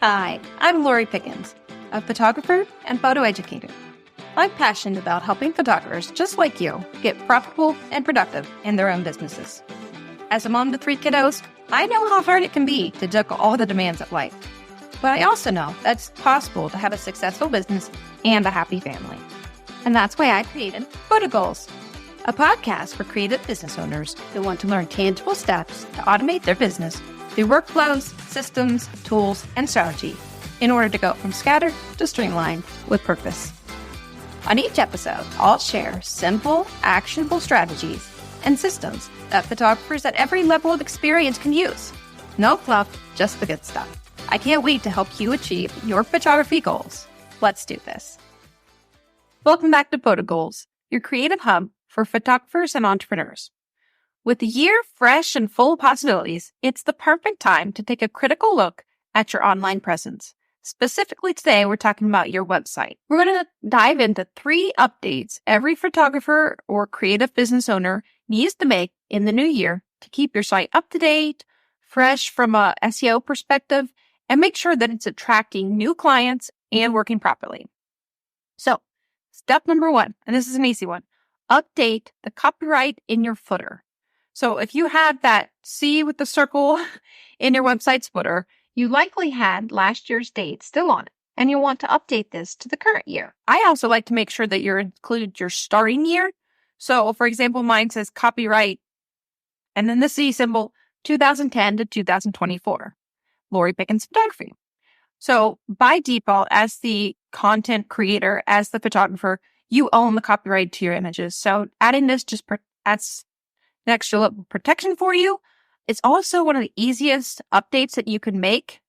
Hi, I'm Lori Pickens, a photographer and photo educator. I'm passionate about helping photographers just like you get profitable and productive in their own businesses. As a mom to 3 kiddos, I know how hard it can be to juggle all the demands of life. But I also know that it's possible to have a successful business and a happy family. And that's why I created Photo Goals, a podcast for creative business owners who want to learn tangible steps to automate their business through workflows, systems, tools, and strategy in order to go from scattered to streamlined with purpose. On each episode, I'll share simple, actionable strategies and systems that photographers at every level of experience can use. No fluff, just the good stuff. I can't wait to help you achieve your photography goals. Let's do this. Welcome back to Photo Goals, your creative hub for photographers and entrepreneurs. With the year fresh and full of possibilities, it's the perfect time to take a critical look at your online presence. Specifically today, we're talking about your website. We're going to dive into 3 updates every photographer or creative business owner needs to make in the new year to keep your site up to date, fresh from a SEO perspective, and make sure that it's attracting new clients and working properly. So, step number 1, and this is an easy one, update the copyright in your footer. So if you had that C with the circle in your website's footer, you likely had last year's date still on it, and you want to update this to the current year. I also like to make sure that you include your starting year. So for example, mine says copyright, and then the C symbol, 2010 to 2024, Lori Pickens Photography. So by default, as the content creator, as the photographer, you own the copyright to your images. So adding this just adds an extra level of protection for you. It's also one of the easiest updates that you can make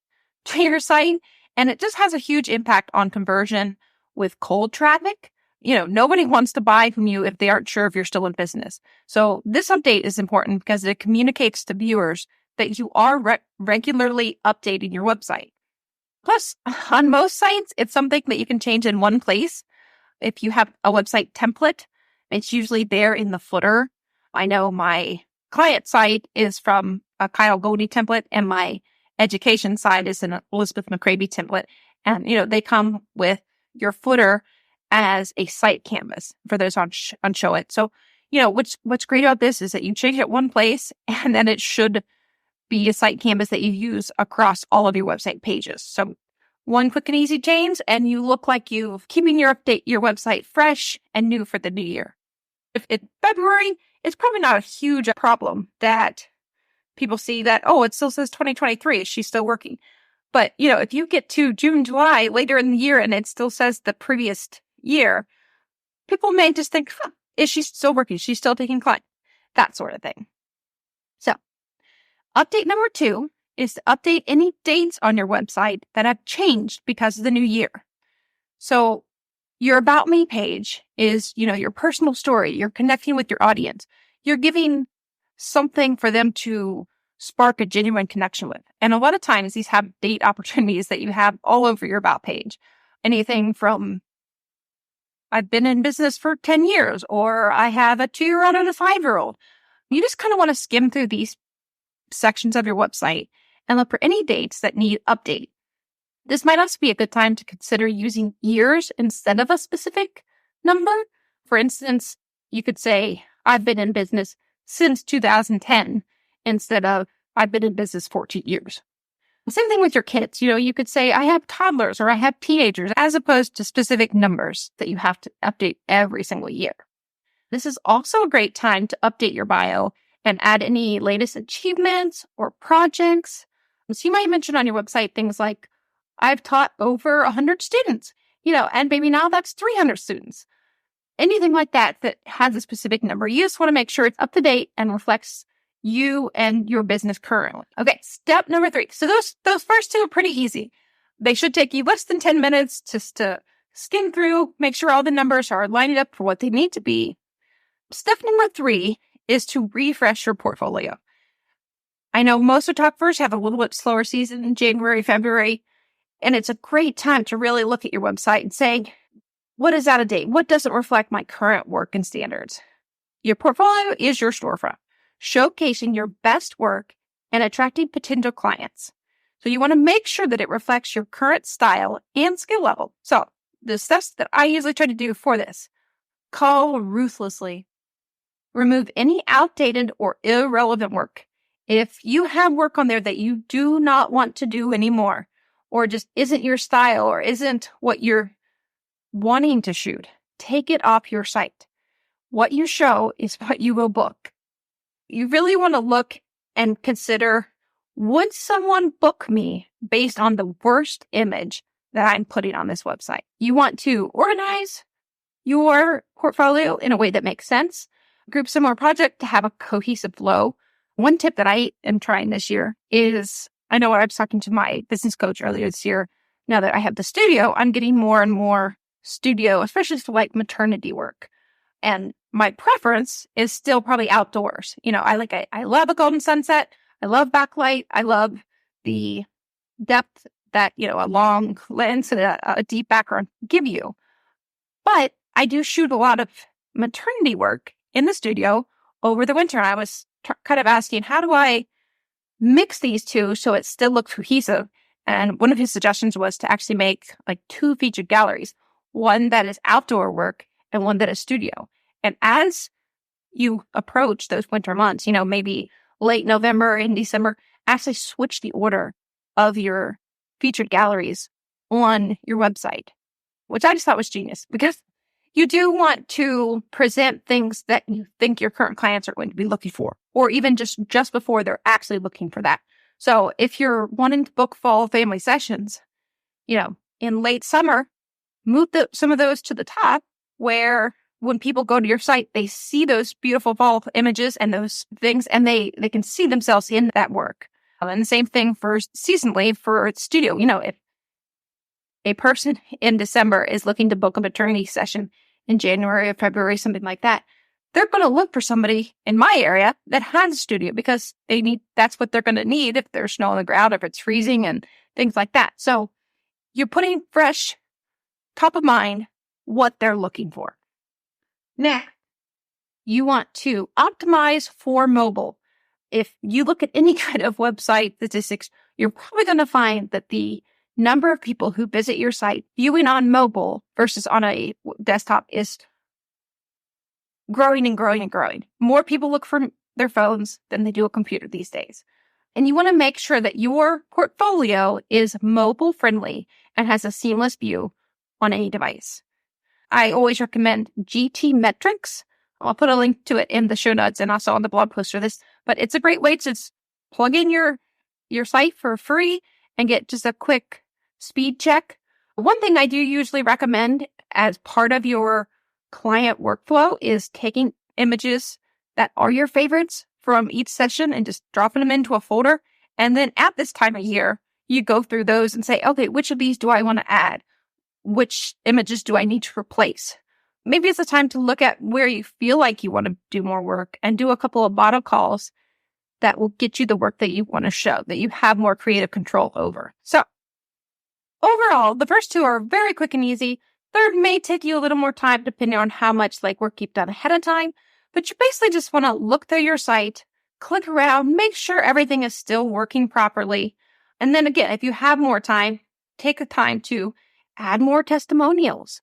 to your site, and it just has a huge impact on conversion with cold traffic. Nobody wants to buy from you if they aren't sure if you're still in business. So this update is important because it communicates to viewers that you are regularly updating your website. Plus, on most sites, it's something that you can change in one place. If you have a website template, it's usually there in the footer. I know my client site is from a Kyle Goldie template, and my education site is an Elizabeth McCravey template. And, they come with your footer as a site canvas for those on Show It. So, what's great about this is that you change it one place, and then it should be a site canvas that you use across all of your website pages. So one quick and easy change, and you look like you're keeping your website fresh and new for the new year. If it's February, it's probably not a huge problem that people see that, it still says 2023. Is she still working? But, if you get to June, July, later in the year, and it still says the previous year, people may just think, is she still working? She's still taking clients? That sort of thing. So, update number 2 is to update any dates on your website that have changed because of the new year. So, your About Me page is, your personal story. You're connecting with your audience. You're giving something for them to spark a genuine connection with. And a lot of times these have date opportunities that you have all over your About page. Anything from, I've been in business for 10 years, or I have a 2-year-old and a 5-year-old. You just kind of want to skim through these sections of your website and look for any dates that need update. This might also be a good time to consider using years instead of a specific number. For instance, you could say, I've been in business since 2010 instead of I've been in business 14 years. Same thing with your kids. You could say, I have toddlers or I have teenagers, as opposed to specific numbers that you have to update every single year. This is also a great time to update your bio and add any latest achievements or projects. So you might mention on your website things like, I've taught over 100 students, and maybe now that's 300 students. Anything like that has a specific number. You just want to make sure it's up to date and reflects you and your business currently. Okay, step number 3. So those first 2 are pretty easy. They should take you less than 10 minutes just to skim through, make sure all the numbers are lining up for what they need to be. Step number 3 is to refresh your portfolio. I know most photographers have a little bit slower season in January, February, and it's a great time to really look at your website and say, what is out of date? What doesn't reflect my current work and standards? Your portfolio is your storefront, showcasing your best work and attracting potential clients. So you want to make sure that it reflects your current style and skill level. So the steps that I usually try to do for this: cull ruthlessly. Remove any outdated or irrelevant work. If you have work on there that you do not want to do anymore, or just isn't your style, or isn't what you're wanting to shoot, take it off your site. What you show is what you will book. You really want to look and consider, would someone book me based on the worst image that I'm putting on this website? You want to organize your portfolio in a way that makes sense. Group some more projects to have a cohesive flow. One tip that I am trying this year is, I know I was talking to my business coach earlier this year. Now that I have the studio, I'm getting more and more studio, especially for like maternity work. And my preference is still probably outdoors. I love a golden sunset. I love backlight. I love the depth that, a long lens and a deep background give you. But I do shoot a lot of maternity work in the studio over the winter. And I was kind of asking, how do I mix these two so it still looks cohesive? And one of his suggestions was to actually make like 2 featured galleries, one that is outdoor work and one that is studio. And as you approach those winter months, maybe late November and December, actually switch the order of your featured galleries on your website, which I just thought was genius, because you do want to present things that you think your current clients are going to be looking for, or even just before they're actually looking for that. So if you're wanting to book fall family sessions, in late summer, move some of those to the top, where when people go to your site, they see those beautiful fall images and those things, and they can see themselves in that work. And the same thing for seasonally for studio. If a person in December is looking to book a maternity session in January or February, something like that, they're going to look for somebody in my area that has a studio, because that's what they're going to need if there's snow on the ground, if it's freezing and things like that. So you're putting fresh, top of mind, what they're looking for. Next, you want to optimize for mobile. If you look at any kind of website statistics, you're probably going to find that the number of people who visit your site viewing on mobile versus on a desktop is growing and growing and growing. More people look for their phones than they do a computer these days. And you want to make sure that your portfolio is mobile friendly and has a seamless view on any device. I always recommend GTmetrix. I'll put a link to it in the show notes and also on the blog post for this, but it's a great way to plug in your site for free and get just a quick speed check. One thing I do usually recommend as part of your client workflow is taking images that are your favorites from each session and just dropping them into a folder. And then at this time of year, you go through those and say, okay, which of these do I want to add? Which images do I need to replace? Maybe it's a time to look at where you feel like you want to do more work and do a couple of bottle calls that will get you the work that you want to show, that you have more creative control over. So overall, the first 2 are very quick and easy. Third may take you a little more time depending on how much work you've done ahead of time, but you basically just want to look through your site, click around, make sure everything is still working properly. And then again, if you have more time, take the time to add more testimonials.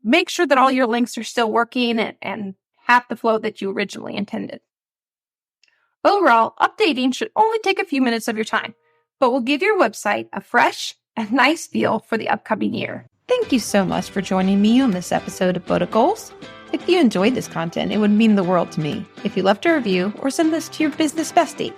Make sure that all your links are still working and have the flow that you originally intended. Overall, updating should only take a few minutes of your time, but will give your website a fresh and nice feel for the upcoming year. Thank you so much for joining me on this episode of Boda Goals. If you enjoyed this content, it would mean the world to me if you left a review or send this to your business bestie.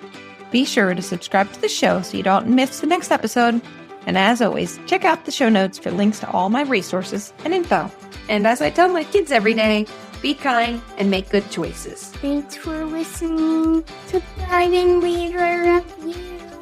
Be sure to subscribe to the show so you don't miss the next episode. And as always, check out the show notes for links to all my resources and info. And as I tell my kids every day, be kind and make good choices. Thanks for listening to Guiding Leader Review.